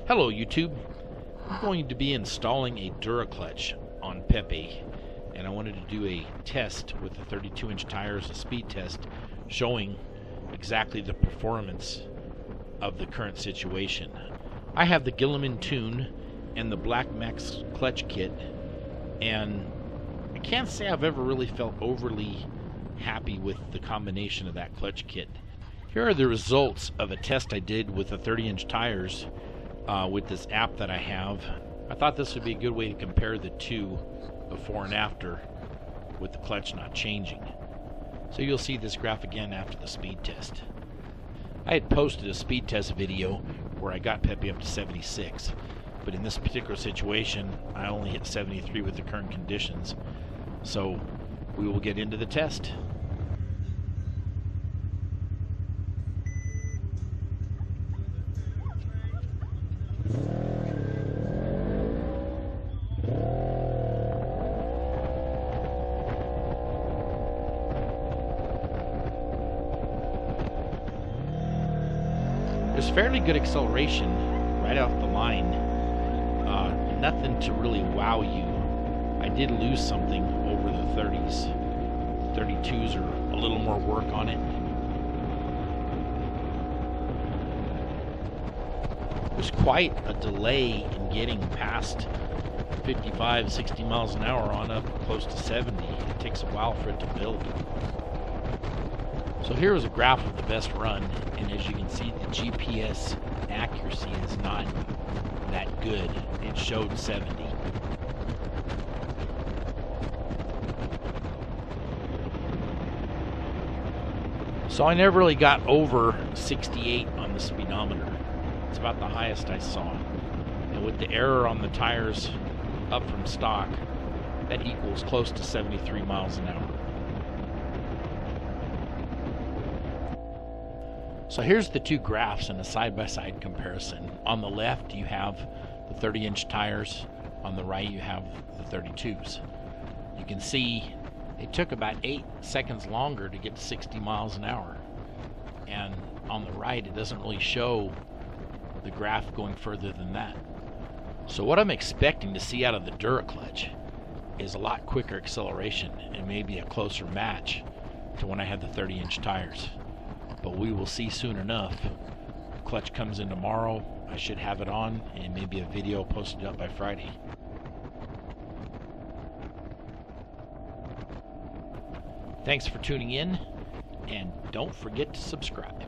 Hello YouTube. I'm going to be installing a Duraclutch on Pepe, and I wanted to do a test with the 32-inch tires, a speed test, showing exactly the performance of the current situation. I have the Gilliman tune and the Black Max clutch kit, and I can't say I've ever really felt overly happy with the combination of that clutch kit. Here are the results of a test I did with the 30-inch tires with this app that I have. I thought this would be a good way to compare the two before and after with the clutch not changing. So you'll see this graph again after the speed test. I had posted a speed test video where I got Pepe up to 76, but in this particular situation I only hit 73 with the current conditions. So we will get into the test. There's fairly good acceleration right off the line. Nothing to really wow you. I did lose something over the 30s. 32s are a little more work on it. There's quite a delay in getting past 55, 60 miles an hour on up close to 70. It takes a while for it to build. So here is a graph of the best run, and as you can see, the GPS accuracy is not that good. It showed 70. So I never really got over 68 on the speedometer. It's about the highest I saw. And with the error on the tires up from stock, that equals close to 73 miles an hour. So here's the two graphs in a side-by-side comparison. On the left you have the 30-inch tires, on the right you have the 32s. You can see it took about 8 seconds longer to get to 60 miles an hour. And on the right it doesn't really show the graph going further than that. So what I'm expecting to see out of the Duraclutch is a lot quicker acceleration and maybe a closer match to when I had the 30-inch tires. But we will see soon enough. The clutch comes in tomorrow. I should have it on and maybe a video posted up by Friday. Thanks for tuning in, and don't forget to subscribe.